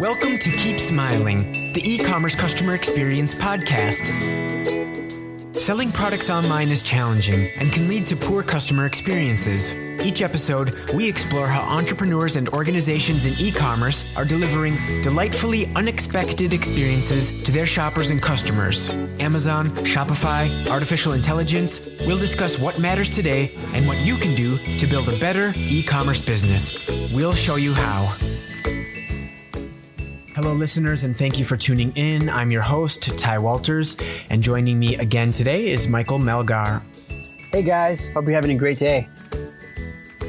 Welcome to Keep Smiling, the e-commerce customer experience podcast. Selling products online is challenging and can lead to poor customer experiences. Each episode, we explore how entrepreneurs and organizations in e-commerce are delivering delightfully unexpected experiences to their shoppers and customers. Amazon, Shopify, artificial intelligence, we'll discuss what matters today and what you can do to build a better e-commerce business. We'll show you how. Hello, listeners, and thank you for tuning in. I'm your host, Ty Walters, and joining me again today is Michael Melgar. Hey guys, hope you're having a great day.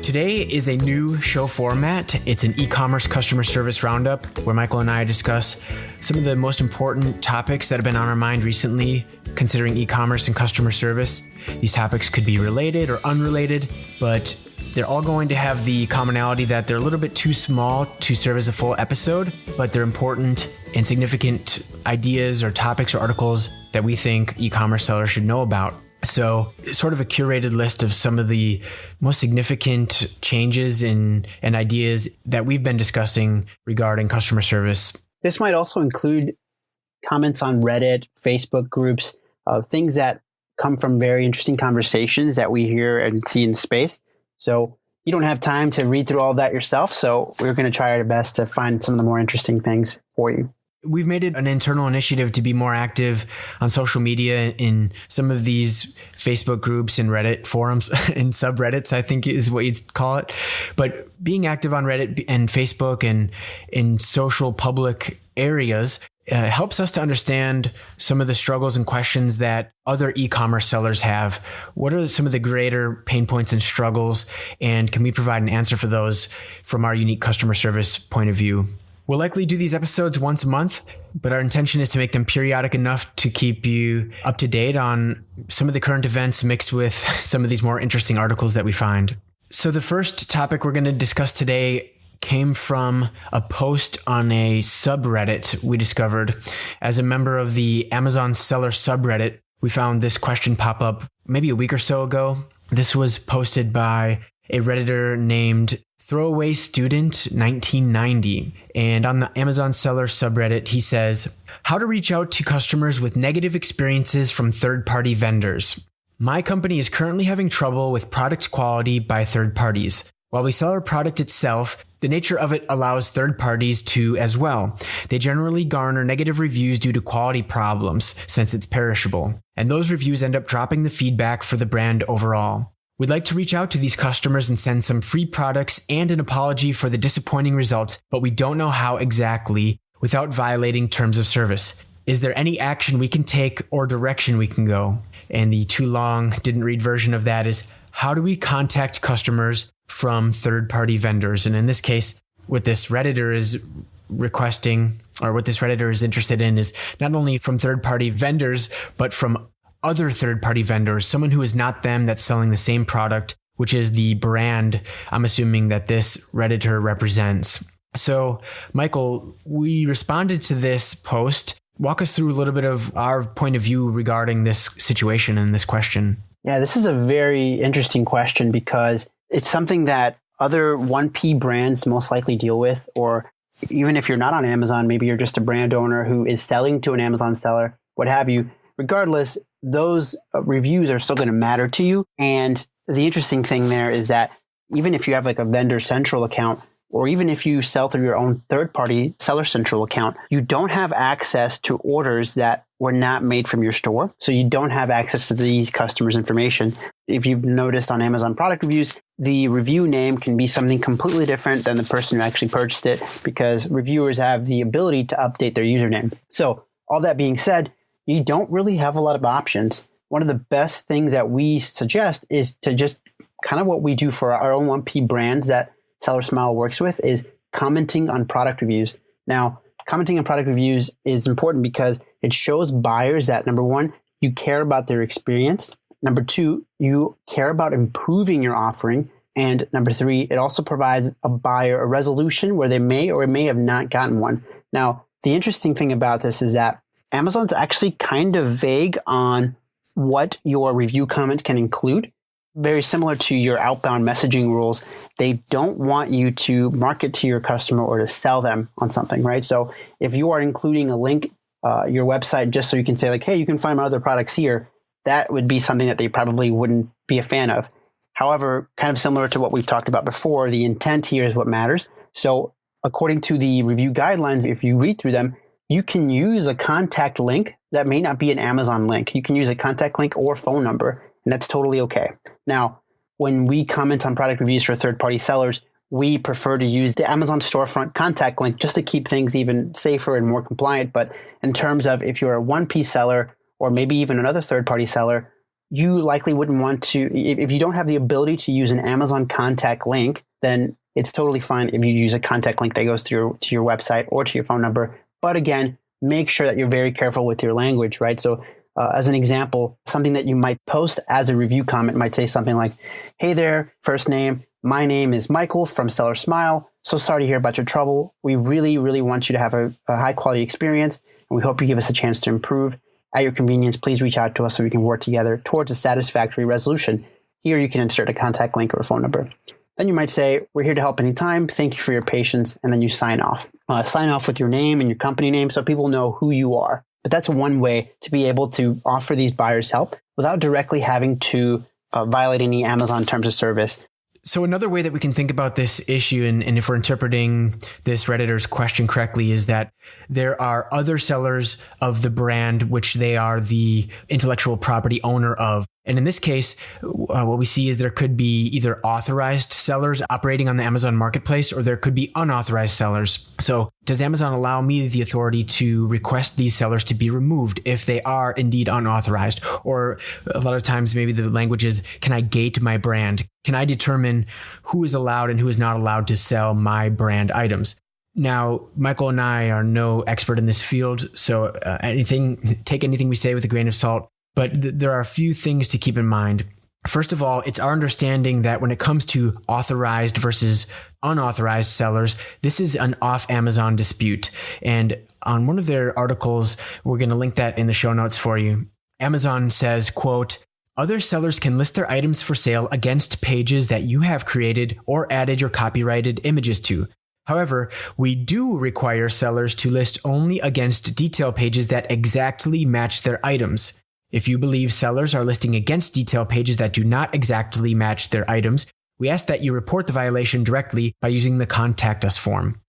Today is a new show format. It's an e-commerce customer service roundup where Michael and I discuss some of the most important topics that have been on our mind recently considering e-commerce and customer service. These topics could be related or unrelated, but they're all going to have the commonality that they're a little bit too small to serve as a full episode, but they're important and significant ideas or topics or articles that we think e-commerce sellers should know about. So sort of a curated list of some of the most significant changes and ideas that we've been discussing regarding customer service. This might also include comments on Reddit, Facebook groups, things that come from very interesting conversations that we hear and see in the space. So you don't have time to read through all that yourself. So we're going to try our best to find some of the more interesting things for you. We've made it an internal initiative to be more active on social media in some of these Facebook groups and Reddit forums and subreddits, I think is what you'd call it. But being active on Reddit and Facebook and in social public areas helps us to understand some of the struggles and questions that other e-commerce sellers have. What are some of the greater pain points and struggles? And can we provide an answer for those from our unique customer service point of view? We'll likely do these episodes once a month, but our intention is to make them periodic enough to keep you up to date on some of the current events mixed with some of these more interesting articles that we find. So the first topic we're going to discuss today came from a post on a subreddit we discovered. As a member of the Amazon seller subreddit, we found this question pop up maybe a week or so ago. This was posted by a Redditor named Throwaway Student 1990. And on the Amazon seller subreddit, he says, how to reach out to customers with negative experiences from third-party vendors. My company is currently having trouble with product quality by third parties. While we sell our product itself, the nature of it allows third parties to as well. They generally garner negative reviews due to quality problems since it's perishable. And those reviews end up dropping the feedback for the brand overall. We'd like to reach out to these customers and send some free products and an apology for the disappointing results, but we don't know how exactly without violating terms of service. Is there any action we can take or direction we can go? And the too long didn't read version of that is, how do we contact customers from third-party vendors? And in this case, what this Redditor is requesting, or what this Redditor is interested in, is not only from third-party vendors, but from other third-party vendors, someone who is not them that's selling the same product, which is the brand I'm assuming that this Redditor represents. So, Michael, we responded to this post. Walk us through a little bit of our point of view regarding this situation and this question. Yeah, this is a very interesting question because it's something that other 1P brands most likely deal with, or even if you're not on Amazon, maybe you're just a brand owner who is selling to an Amazon seller, what have you. Regardless, those reviews are still going to matter to you. And the interesting thing there is that even if you have like a vendor central account, or even if you sell through your own third-party seller central account, you don't have access to orders that were not made from your store. So you don't have access to these customers' information. If you've noticed on Amazon product reviews, the review name can be something completely different than the person who actually purchased it because reviewers have the ability to update their username. So all that being said, you don't really have a lot of options. One of the best things that we suggest is to just kind of what we do for our own 1P brands that SellerSmile works with is commenting on product reviews. Now, commenting on product reviews is important because it shows buyers that, number one, you care about their experience. Number two, you care about improving your offering. And number three, it also provides a buyer a resolution where they may or may have not gotten one. Now, the interesting thing about this is that Amazon's actually kind of vague on what your review comment can include. very similar to your outbound messaging rules. They don't want you to market to your customer or to sell them on something, right? So if you are including a link, your website, just so you can say like, hey, you can find my other products here, that would be something that they probably wouldn't be a fan of. However, kind of similar to what we've talked about before, the intent here is what matters. So according to the review guidelines, if you read through them, you can use a contact link that may not be an Amazon link. You can use a contact link or phone number, and that's totally okay. Now, when we comment on product reviews for third-party sellers, we prefer to use the Amazon storefront contact link just to keep things even safer and more compliant. But in terms of if you're a 1P seller or maybe even another third-party seller, you likely wouldn't want to, if you don't have the ability to use an Amazon contact link, then it's totally fine if you use a contact link that goes through to your website or to your phone number. But again, make sure that you're very careful with your language, right? So as an example, something that you might post as a review comment might say something like, hey there, first name, my name is Michael from SellerSmile. So sorry to hear about your trouble. We really, really want you to have a high quality experience, and we hope you give us a chance to improve. At your convenience, please reach out to us so we can work together towards a satisfactory resolution. Here you can insert a contact link or a phone number. Then you might say, we're here to help anytime. Thank you for your patience. And then you sign off. Sign off with your name and your company name so people know who you are. But that's one way to be able to offer these buyers help without directly having to violate any Amazon terms of service. So another way that we can think about this issue, and if we're interpreting this Redditor's question correctly, is that there are other sellers of the brand which they are the intellectual property owner of. And in this case, what we see is there could be either authorized sellers operating on the Amazon marketplace, or there could be unauthorized sellers. So does Amazon allow me the authority to request these sellers to be removed if they are indeed unauthorized? Or a lot of times, maybe the language is, can I gate my brand? Can I determine who is allowed and who is not allowed to sell my brand items? Now, Michael and I are no expert in this field, so take anything we say with a grain of salt. But there are a few things to keep in mind. First of all, it's our understanding that when it comes to authorized versus unauthorized sellers, this is an off-Amazon dispute. And on one of their articles, we're going to link that in the show notes for you. Amazon says, quote, other sellers can list their items for sale against pages that you have created or added your copyrighted images to. However, we do require sellers to list only against detail pages that exactly match their items. If you believe sellers are listing against detail pages that do not exactly match their items, we ask that you report the violation directly by using the Contact Us form.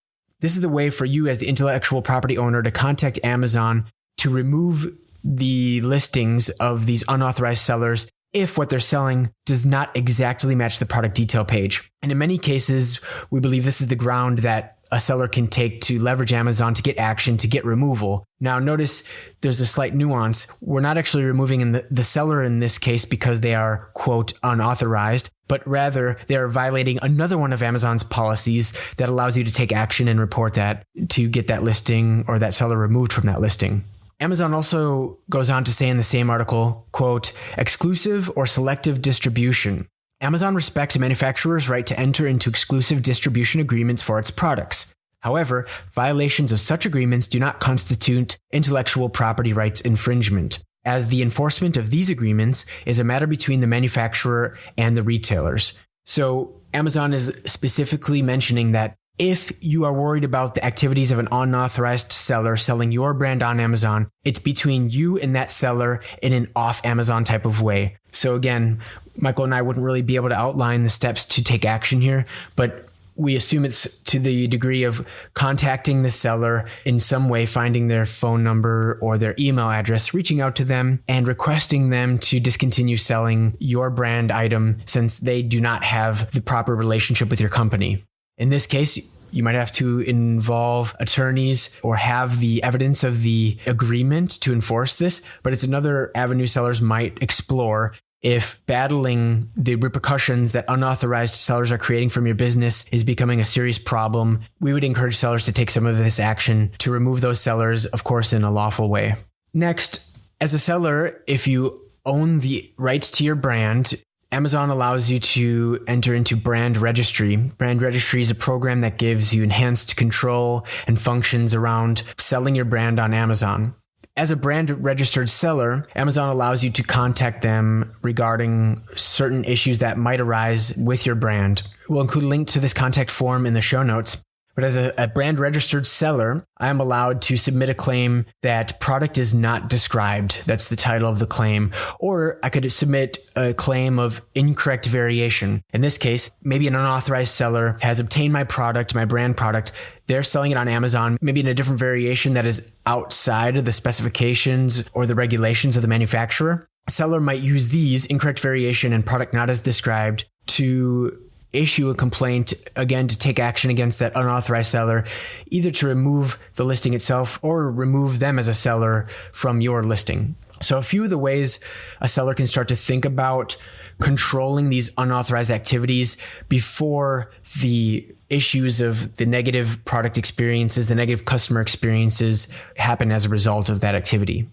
This is the way for you as the intellectual property owner to contact Amazon to remove the listings of these unauthorized sellers if what they're selling does not exactly match the product detail page. And in many cases, we believe this is the ground that a seller can take to leverage Amazon to get action, to get removal. Now, notice there's a slight nuance. We're not actually removing the seller in this case because they are, quote, unauthorized, but rather they are violating another one of Amazon's policies that allows you to take action and report that to get that listing or that seller removed from that listing. Amazon also goes on to say in the same article, quote, exclusive or selective distribution. Amazon respects a manufacturer's right to enter into exclusive distribution agreements for its products. However, violations of such agreements do not constitute intellectual property rights infringement, as the enforcement of these agreements is a matter between the manufacturer and the retailers. So Amazon is specifically mentioning that if you are worried about the activities of an unauthorized seller selling your brand on Amazon, it's between you and that seller in an off-Amazon type of way. So again, Michael and I wouldn't really be able to outline the steps to take action here, but we assume it's to the degree of contacting the seller in some way, finding their phone number or their email address, reaching out to them and requesting them to discontinue selling your brand item since they do not have the proper relationship with your company. In this case, you might have to involve attorneys or have the evidence of the agreement to enforce this, but it's another avenue sellers might explore if battling the repercussions that unauthorized sellers are creating from your business is becoming a serious problem. We would encourage sellers to take some of this action to remove those sellers, of course, in a lawful way. Next, as a seller, if you own the rights to your brand, Amazon allows you to enter into brand registry. Brand registry is a program that gives you enhanced control and functions around selling your brand on Amazon. As a brand registered seller, Amazon allows you to contact them regarding certain issues that might arise with your brand. We'll include a link to this contact form in the show notes. But as a brand registered seller, I am allowed to submit a claim that product is not described. That's the title of the claim. Or I could submit a claim of incorrect variation. In this case, maybe an unauthorized seller has obtained my product, my brand product. They're selling it on Amazon, maybe in a different variation that is outside of the specifications or the regulations of the manufacturer. A seller might use these, incorrect variation and product not as described, to issue a complaint, again, to take action against that unauthorized seller, either to remove the listing itself or remove them as a seller from your listing. So a few of the ways a seller can start to think about controlling these unauthorized activities before the issues of the negative product experiences, the negative customer experiences happen as a result of that activity.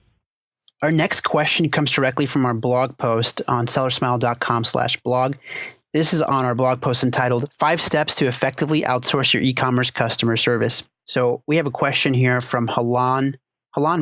Our next question comes directly from our blog post on sellersmile.com/blog. This is on our blog post entitled 5 Steps to Effectively Outsource Your E-commerce Customer Service. So we have a question here from Halan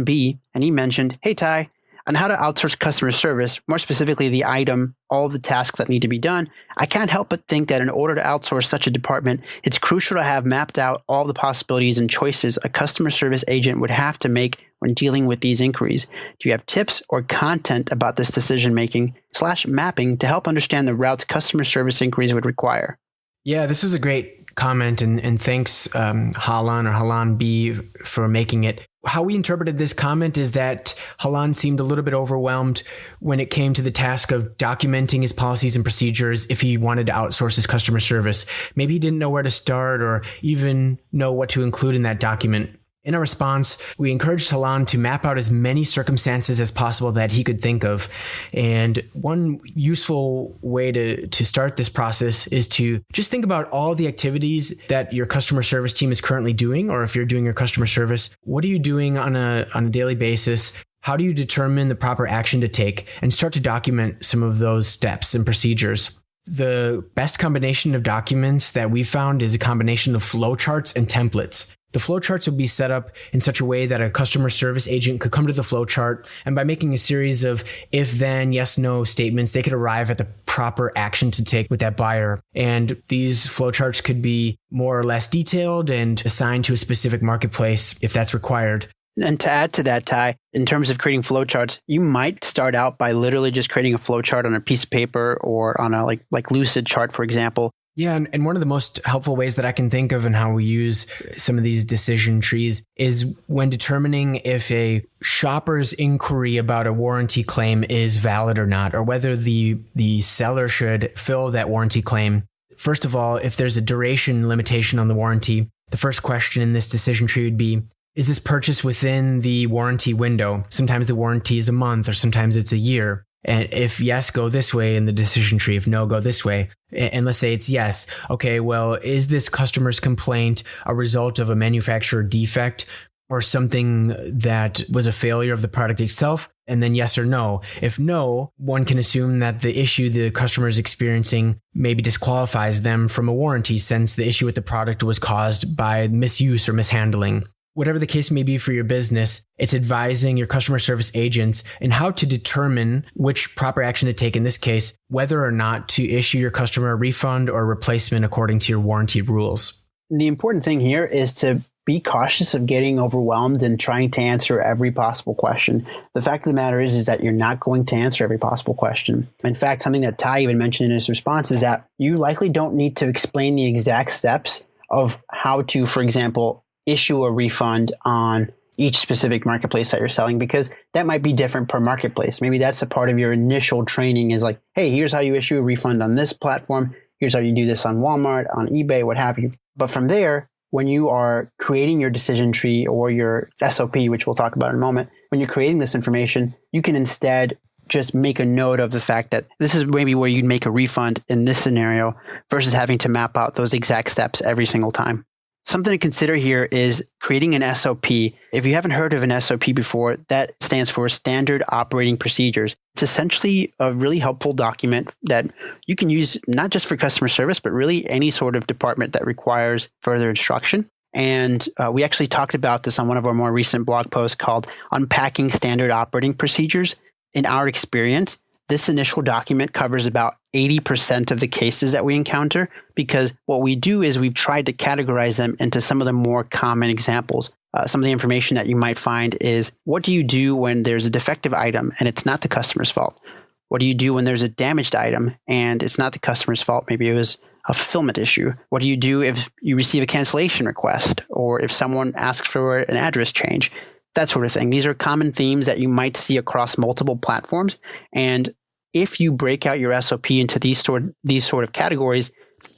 B, and he mentioned, "Hey Ty, on how to outsource customer service, more specifically the item, all of the tasks that need to be done, I can't help but think that in order to outsource such a department, it's crucial to have mapped out all the possibilities and choices a customer service agent would have to make when dealing with these inquiries. Do you have tips or content about this decision-making/mapping to help understand the routes customer service inquiries would require?" Yeah, this was a great comment, and thanks Halan B for making it. How we interpreted this comment is that Halan seemed a little bit overwhelmed when it came to the task of documenting his policies and procedures if he wanted to outsource his customer service. Maybe he didn't know where to start or even know what to include in that document. In our response, we encouraged Halan to map out as many circumstances as possible that he could think of. And one useful way to start this process is to just think about all the activities that your customer service team is currently doing, or if you're doing your customer service, what are you doing on a daily basis? How do you determine the proper action to take, and start to document some of those steps and procedures? The best combination of documents that we found is a combination of flowcharts and templates. The flowcharts would be set up in such a way that a customer service agent could come to the flowchart, and by making a series of if, then, yes, no statements, they could arrive at the proper action to take with that buyer. And these flowcharts could be more or less detailed and assigned to a specific marketplace if that's required. And to add to that, Ty, in terms of creating flowcharts, you might start out by literally just creating a flowchart on a piece of paper or on a like Lucid chart, for example. Yeah, and one of the most helpful ways that I can think of in how we use some of these decision trees is when determining if a shopper's inquiry about a warranty claim is valid or not, or whether the seller should fill that warranty claim. First of all, if there's a duration limitation on the warranty, the first question in this decision tree would be, is this purchase within the warranty window? Sometimes the warranty is a month, or sometimes it's a year. And if yes, go this way in the decision tree. If no, go this way. And let's say it's yes. Okay, well, is this customer's complaint a result of a manufacturer defect or something that was a failure of the product itself? And then yes or no. If no, one can assume that the issue the customer is experiencing maybe disqualifies them from a warranty, since the issue with the product was caused by misuse or mishandling. Whatever the case may be for your business, it's advising your customer service agents in how to determine which proper action to take, in this case, whether or not to issue your customer a refund or replacement according to your warranty rules. The important thing here is to be cautious of getting overwhelmed and trying to answer every possible question. The fact of the matter is that you're not going to answer every possible question. In fact, something that Ty even mentioned in his response is that you likely don't need to explain the exact steps of how to, for example, issue a refund on each specific marketplace that you're selling, because that might be different per marketplace. Maybe that's a part of your initial training is like, hey, here's how you issue a refund on this platform. Here's how you do this on Walmart, on eBay, what have you. But from there, when you are creating your decision tree or your SOP, which we'll talk about in a moment, when you're creating this information, you can instead just make a note of the fact that this is maybe where you'd make a refund in this scenario versus having to map out those exact steps every single time. Something to consider here is creating an SOP. If you haven't heard of an SOP before, that stands for Standard Operating Procedures. It's essentially a really helpful document that you can use not just for customer service, but really any sort of department that requires further instruction. And we actually talked about this on one of our more recent blog posts called Unpacking Standard Operating Procedures. In our experience, this initial document covers about 80% of the cases that we encounter, because what we do is we've tried to categorize them into some of the more common examples. Some of the information that you might find is, what do you do when there's a defective item and it's not the customer's fault? What do you do when there's a damaged item and it's not the customer's fault? Maybe it was a fulfillment issue. What do you do if you receive a cancellation request, or if someone asks for an address change? That sort of thing. These are common themes that you might see across multiple platforms. And if you break out your SOP into these sort of categories,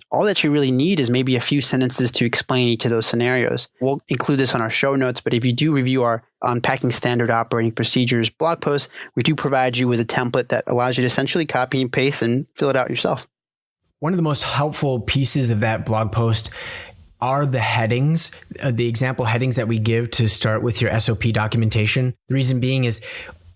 all that you really need is maybe a few sentences to explain each of those scenarios. We'll include this on our show notes, but if you do review our Unpacking Standard Operating Procedures blog post, we do provide you with a template that allows you to essentially copy and paste and fill it out yourself. One of the most helpful pieces of that blog post are the headings, the example headings that we give to start with your SOP documentation. The reason being is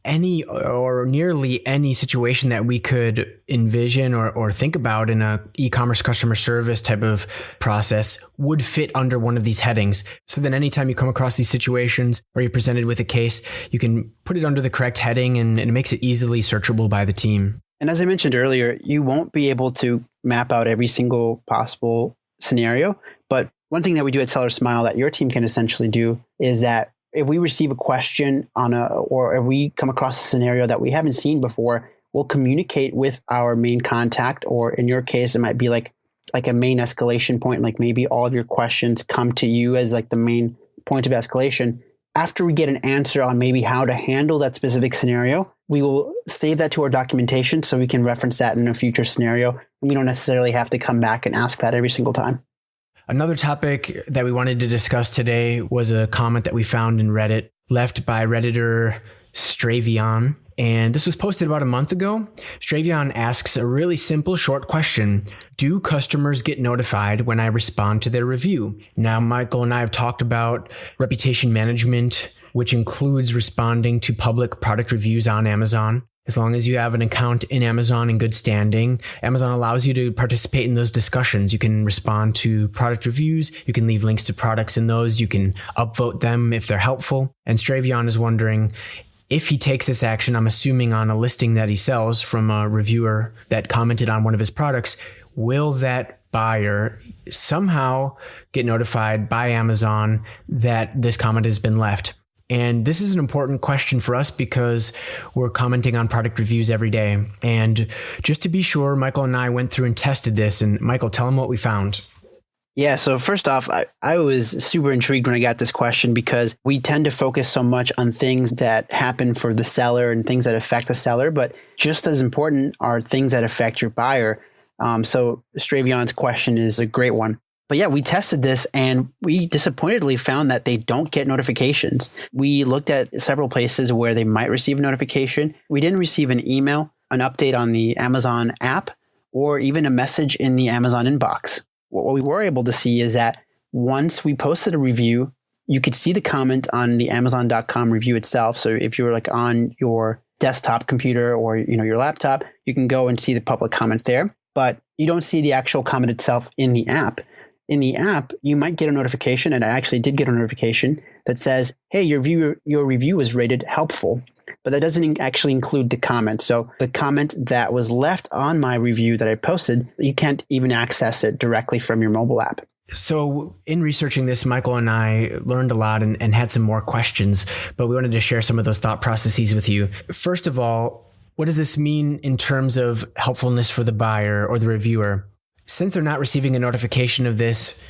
any or nearly any situation that we could envision or think about in a e-commerce customer service type of process would fit under one of these headings. So then anytime you come across these situations or you're presented with a case, you can put it under the correct heading, and it makes it easily searchable by the team. And as I mentioned earlier, you won't be able to map out every single possible scenario. But one thing that we do at SellerSmile that your team can essentially do is that if we receive a question or if we come across a scenario that we haven't seen before, we'll communicate with our main contact, or in your case, it might be like a main escalation point. Like maybe all of your questions come to you as like the main point of escalation. After we get an answer on maybe how to handle that specific scenario, we will save that to our documentation so we can reference that in a future scenario. And we don't necessarily have to come back and ask that every single time. Another topic that we wanted to discuss today was a comment that we found in Reddit left by Redditor Stravion. And this was posted about a month ago. Stravion asks a really simple, short question. Do customers get notified when I respond to their review? Now, Michael and I have talked about reputation management, which includes responding to public product reviews on Amazon. As long as you have an account in Amazon in good standing, Amazon allows you to participate in those discussions. You can respond to product reviews. You can leave links to products in those. You can upvote them if they're helpful. And Stravion is wondering, if he takes this action, I'm assuming on a listing that he sells from a reviewer that commented on one of his products, will that buyer somehow get notified by Amazon that this comment has been left? And this is an important question for us because we're commenting on product reviews every day. And just to be sure, Michael and I went through and tested this. And Michael, tell them what we found. Yeah, so first off, I was super intrigued when I got this question because we tend to focus so much on things that happen for the seller and things that affect the seller, but just as important are things that affect your buyer. So Stravion's question is a great one. But yeah, we tested this and we disappointedly found that they don't get notifications. We looked at several places where they might receive a notification. We didn't receive an email, an update on the Amazon app, or even a message in the Amazon inbox. What we were able to see is that once we posted a review, you could see the comment on the Amazon.com review itself. So if you're like on your desktop computer or your laptop, you can go and see the public comment there. But you don't see the actual comment itself in the app. In the app, you might get a notification, and I actually did get a notification that says, hey, your review was rated helpful. But that doesn't actually include the comment. So the comment that was left on my review that I posted, you can't even access it directly from your mobile app. So in researching this, Michael and I learned a lot and had some more questions, but we wanted to share some of those thought processes with you. First of all, what does this mean in terms of helpfulness for the buyer or the reviewer? Since they're not receiving a notification of this,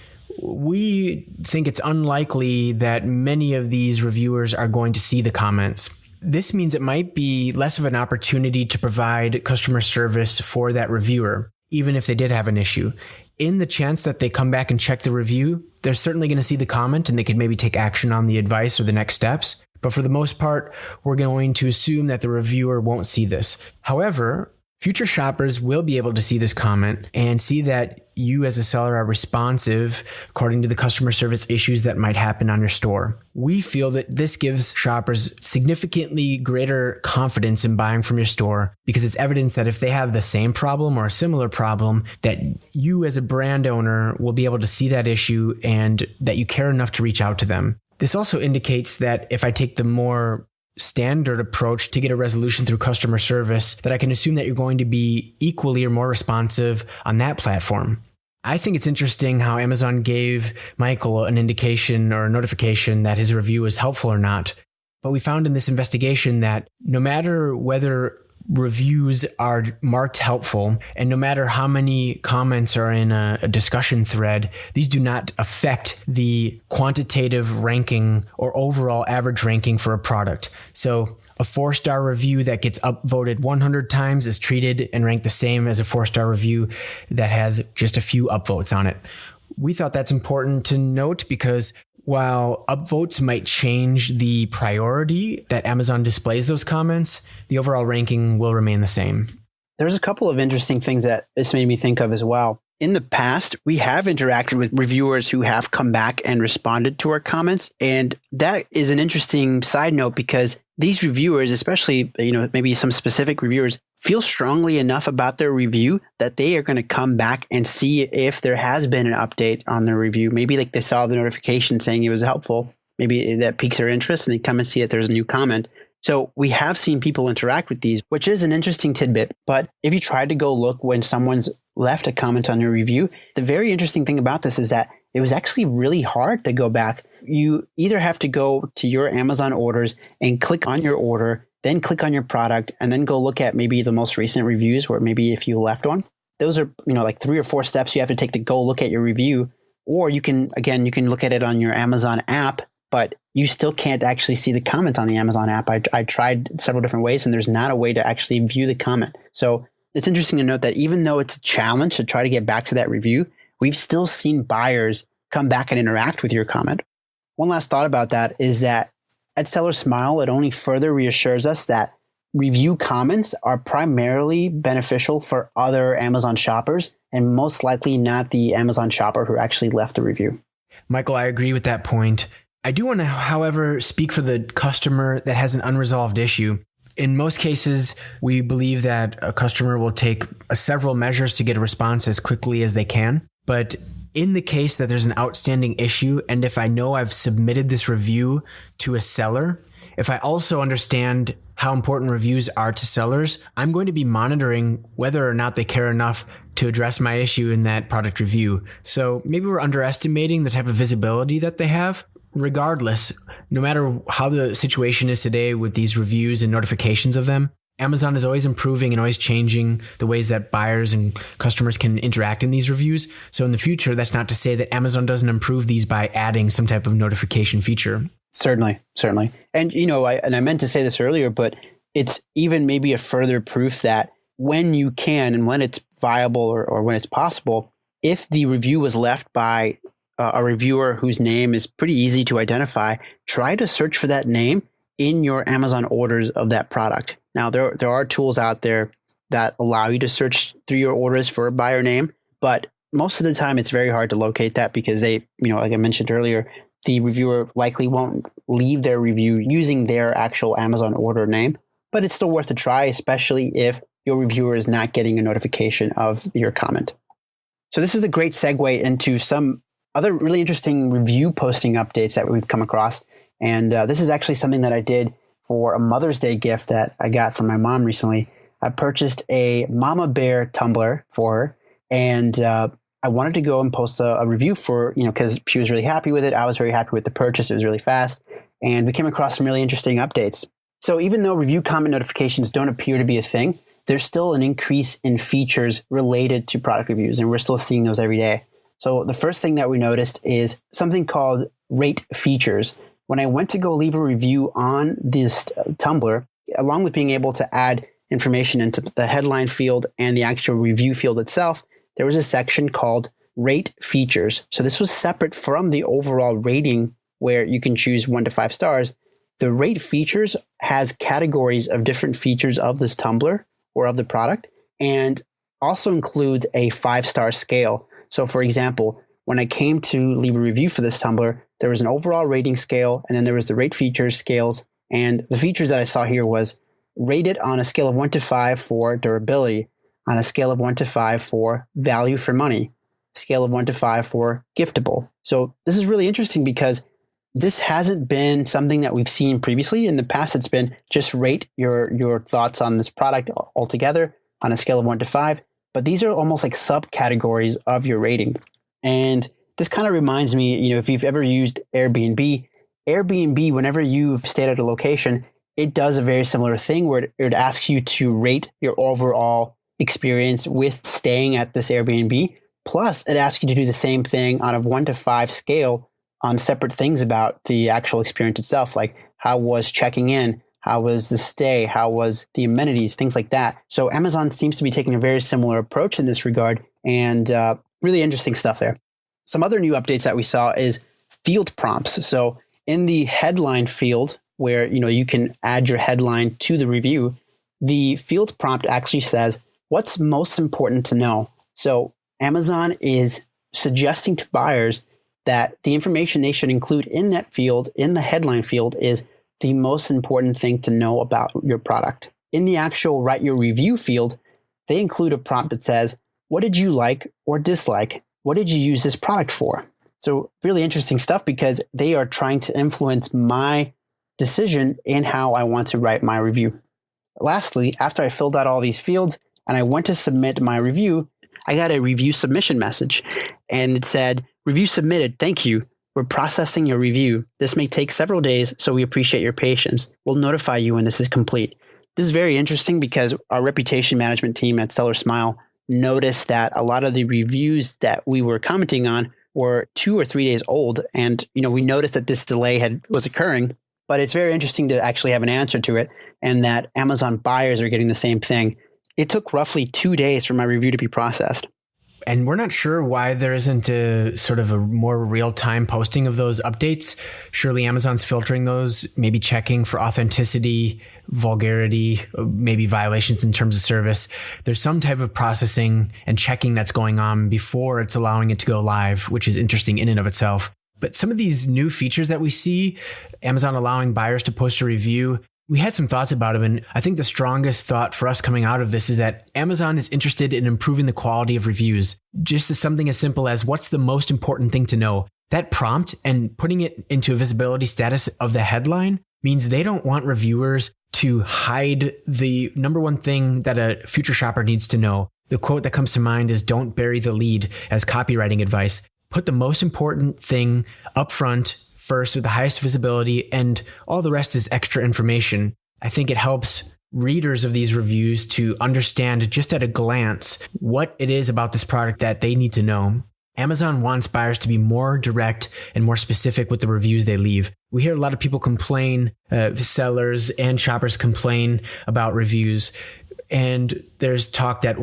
we think it's unlikely that many of these reviewers are going to see the comments. This means it might be less of an opportunity to provide customer service for that reviewer, even if they did have an issue. In the chance that they come back and check the review, they're certainly going to see the comment and they could maybe take action on the advice or the next steps. But for the most part, we're going to assume that the reviewer won't see this. However, Future shoppers will be able to see this comment and see that you as a seller are responsive according to the customer service issues that might happen on your store. We feel that this gives shoppers significantly greater confidence in buying from your store because it's evidence that if they have the same problem or a similar problem, that you as a brand owner will be able to see that issue and that you care enough to reach out to them. This also indicates that if I take the more standard approach to get a resolution through customer service, that I can assume that you're going to be equally or more responsive on that platform. I think it's interesting how Amazon gave Michael an indication or a notification that his review was helpful or not. But we found in this investigation that no matter whether reviews are marked helpful and no matter how many comments are in a discussion thread, these do not affect the quantitative ranking or overall average ranking for a product. So a 4-star review that gets upvoted 100 times is treated and ranked the same as a 4-star review that has just a few upvotes on it. We thought that's important to note because while upvotes might change the priority that Amazon displays those comments, the overall ranking will remain the same. There's a couple of interesting things that this made me think of as well. In the past, we have interacted with reviewers who have come back and responded to our comments. And that is an interesting side note because these reviewers, especially, maybe some specific reviewers, feel strongly enough about their review that they are going to come back and see if there has been an update on their review. Maybe like they saw the notification saying it was helpful. Maybe that piques their interest and they come and see that there's a new comment. So we have seen people interact with these, which is an interesting tidbit. But if you try to go look when someone's left a comment on your review, the very interesting thing about this is that it was actually really hard to go back. You either have to go to your Amazon orders and click on your order, then click on your product, and then go look at maybe the most recent reviews where maybe if you left one. Those are, like 3 or 4 steps you have to take to go look at your review. Or you can look at it on your Amazon app, but you still can't actually see the comment on the Amazon app. I tried several different ways and there's not a way to actually view the comment. So it's interesting to note that even though it's a challenge to try to get back to that review, we've still seen buyers come back and interact with your comment. One last thought about that is that at SellerSmile, it only further reassures us that review comments are primarily beneficial for other Amazon shoppers and most likely not the Amazon shopper who actually left the review. Michael, I agree with that point. I do want to, however, speak for the customer that has an unresolved issue. In most cases, we believe that a customer will take several measures to get a response as quickly as they can. But in the case that there's an outstanding issue, and if I know I've submitted this review to a seller, if I also understand how important reviews are to sellers, I'm going to be monitoring whether or not they care enough to address my issue in that product review. So maybe we're underestimating the type of visibility that they have. Regardless, no matter how the situation is today with these reviews and notifications of them, Amazon is always improving and always changing the ways that buyers and customers can interact in these reviews. So in the future, that's not to say that Amazon doesn't improve these by adding some type of notification feature. Certainly. And, I meant to say this earlier, but it's even maybe a further proof that when you can and when it's viable or when it's possible, if the review was left by a reviewer whose name is pretty easy to identify, try to search for that name in your Amazon orders of that product. Now, there are tools out there that allow you to search through your orders for a buyer name, but most of the time it's very hard to locate that because they, like I mentioned earlier, the reviewer likely won't leave their review using their actual Amazon order name, but it's still worth a try, especially if your reviewer is not getting a notification of your comment. So this is a great segue into some other really interesting review posting updates that we've come across. And this is actually something that I did for a Mother's Day gift that I got from my mom recently. I purchased a Mama Bear tumbler for her. And I wanted to go and post a review for, because she was really happy with it. I was very happy with the purchase. It was really fast. And we came across some really interesting updates. So even though review comment notifications don't appear to be a thing, there's still an increase in features related to product reviews. And we're still seeing those every day. So the first thing that we noticed is something called rate features. When I went to go leave a review on this tumbler, along with being able to add information into the headline field and the actual review field itself, there was a section called rate features. So this was separate from the overall rating where you can choose 1 to 5 stars. The rate features has categories of different features of this tumbler or of the product. and also includes a 5-star scale. So for example, when I came to leave a review for this tumbler, there was an overall rating scale, and then there was the rate features scales. And the features that I saw here was rated on a scale of 1 to 5 for durability, on a scale of 1 to 5 for value for money, scale of 1 to 5 for giftable. So this is really interesting because this hasn't been something that we've seen previously. In the past, it's been just rate your thoughts on this product altogether on a scale of 1 to 5. But these are almost like subcategories of your rating. And this kind of reminds me, if you've ever used Airbnb, whenever you've stayed at a location, it does a very similar thing where it asks you to rate your overall experience with staying at this Airbnb. Plus, it asks you to do the same thing on a 1 to 5 scale on separate things about the actual experience itself, like how was checking in, how was the stay, how was the amenities, things like that. So Amazon seems to be taking a very similar approach in this regard, and really interesting stuff there. Some other new updates that we saw is field prompts. So in the headline field, where you can add your headline to the review, the field prompt actually says, what's most important to know? So Amazon is suggesting to buyers that the information they should include in that field, in the headline field, is the most important thing to know about your product. In the actual write your review field, they include a prompt that says, what did you like or dislike? What did you use this product for? So really interesting stuff because they are trying to influence my decision in how I want to write my review. Lastly, after I filled out all these fields and I went to submit my review, I got a review submission message, and it said, review submitted. Thank you. We're processing your review. This may take several days, so we appreciate your patience. We'll notify you when this is complete. This is very interesting because our reputation management team at SellerSmile noticed that a lot of the reviews that we were commenting on were 2 or 3 days old. And, we noticed that this delay was occurring, but it's very interesting to actually have an answer to it, and that Amazon buyers are getting the same thing. It took roughly 2 days for my review to be processed. And we're not sure why there isn't a sort of a more real-time posting of those updates. Surely Amazon's filtering those, maybe checking for authenticity, vulgarity, maybe violations in terms of service. There's some type of processing and checking that's going on before it's allowing it to go live, which is interesting in and of itself. But some of these new features that we see, Amazon allowing buyers to post a review, we had some thoughts about them, and I think the strongest thought for us coming out of this is that Amazon is interested in improving the quality of reviews. Just as something as simple as what's the most important thing to know. That prompt and putting it into a visibility status of the headline means they don't want reviewers to hide the number one thing that a future shopper needs to know. The quote that comes to mind is, don't bury the lead, as copywriting advice. Put the most important thing up front first with the highest visibility, and all the rest is extra information. I think it helps readers of these reviews to understand just at a glance what it is about this product that they need to know. Amazon wants buyers to be more direct and more specific with the reviews they leave. We hear a lot of people complain, sellers and shoppers complain about reviews. And there's talk that,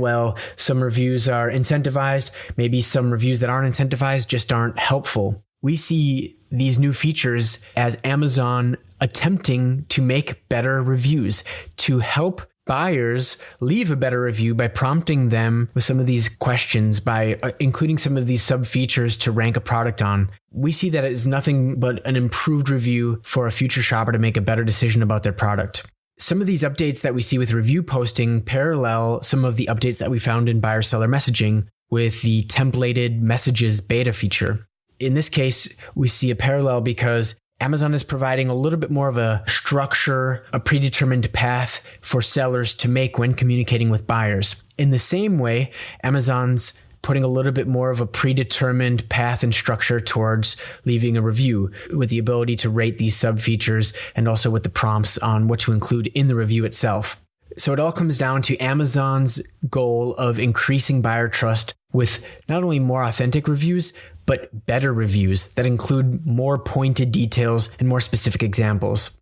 some reviews are incentivized. Maybe some reviews that aren't incentivized just aren't helpful. We see these new features as Amazon attempting to make better reviews, to help buyers leave a better review by prompting them with some of these questions, by including some of these sub features to rank a product on. We see that it is nothing but an improved review for a future shopper to make a better decision about their product. Some of these updates that we see with review posting parallel some of the updates that we found in buyer-seller messaging with the templated messages beta feature. In this case, we see a parallel because Amazon is providing a little bit more of a structure, a predetermined path for sellers to make when communicating with buyers. In the same way, Amazon's putting a little bit more of a predetermined path and structure towards leaving a review, with the ability to rate these sub features and also with the prompts on what to include in the review itself. So it all comes down to Amazon's goal of increasing buyer trust with not only more authentic reviews, but better reviews that include more pointed details and more specific examples.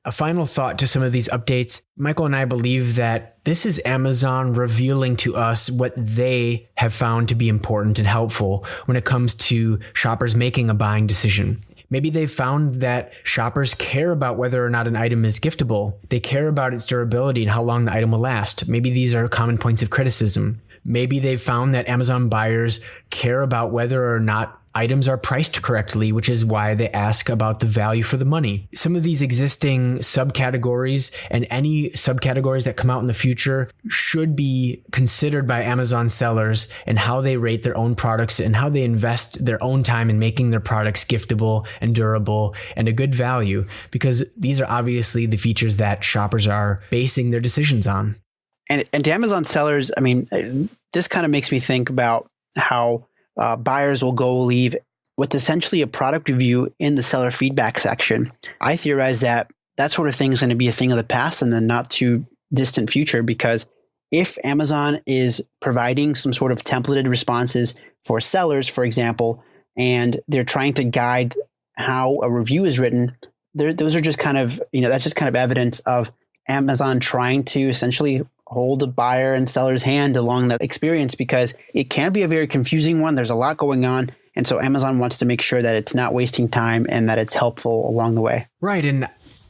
A final thought to some of these updates, Michael and I believe that this is Amazon revealing to us what they have found to be important and helpful when it comes to shoppers making a buying decision. Maybe they've found that shoppers care about whether or not an item is giftable. They care about its durability and how long the item will last. Maybe these are common points of criticism. Maybe they've found that Amazon buyers care about whether or not items are priced correctly, which is why they ask about the value for the money. Some of these existing subcategories and any subcategories that come out in the future should be considered by Amazon sellers and how they rate their own products and how they invest their own time in making their products giftable and durable and a good value, because these are obviously the features that shoppers are basing their decisions on. And to Amazon sellers, I mean, this kind of makes me think about how buyers will go leave what's essentially a product review in the seller feedback section. I theorize that that sort of thing is going to be a thing of the past in the not too distant future, because if Amazon is providing some sort of templated responses for sellers, for example, and they're trying to guide how a review is written, those are just kind of, that's just kind of evidence of Amazon trying to essentially hold the buyer and seller's hand along that experience, because it can be a very confusing one. There's a lot going on. And so Amazon wants to make sure that it's not wasting time and that it's helpful along the way. Right. And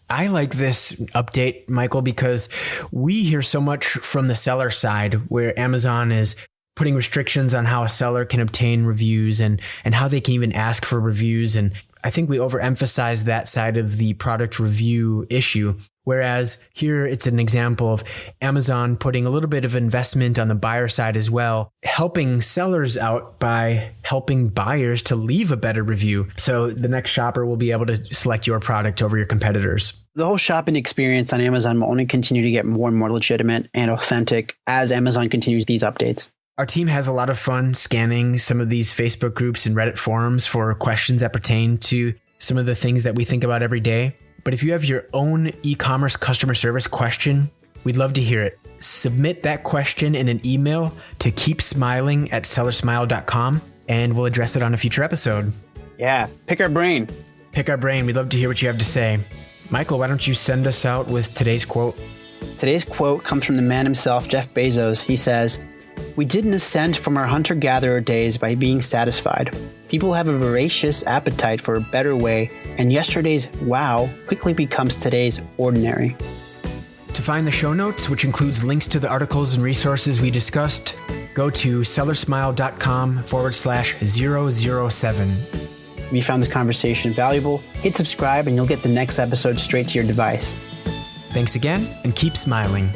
I like this update, Michael, because we hear so much from the seller side where Amazon is putting restrictions on how a seller can obtain reviews and how they can even ask for reviews. And I think we overemphasize that side of the product review issue. Whereas here it's an example of Amazon putting a little bit of investment on the buyer side as well, helping sellers out by helping buyers to leave a better review. So the next shopper will be able to select your product over your competitors. The whole shopping experience on Amazon will only continue to get more and more legitimate and authentic as Amazon continues these updates. Our team has a lot of fun scanning some of these Facebook groups and Reddit forums for questions that pertain to some of the things that we think about every day. But if you have your own e-commerce customer service question, we'd love to hear it. Submit that question in an email to keepsmiling@sellersmile.com, and we'll address it on a future episode. Yeah, pick our brain. Pick our brain. We'd love to hear what you have to say. Michael, why don't you send us out with today's quote? Today's quote comes from the man himself, Jeff Bezos. He says, "We didn't ascend from our hunter-gatherer days by being satisfied. People have a voracious appetite for a better way, and yesterday's wow quickly becomes today's ordinary." To find the show notes, which includes links to the articles and resources we discussed, go to sellersmile.com/007. If you found this conversation valuable, hit subscribe and you'll get the next episode straight to your device. Thanks again, and keep smiling.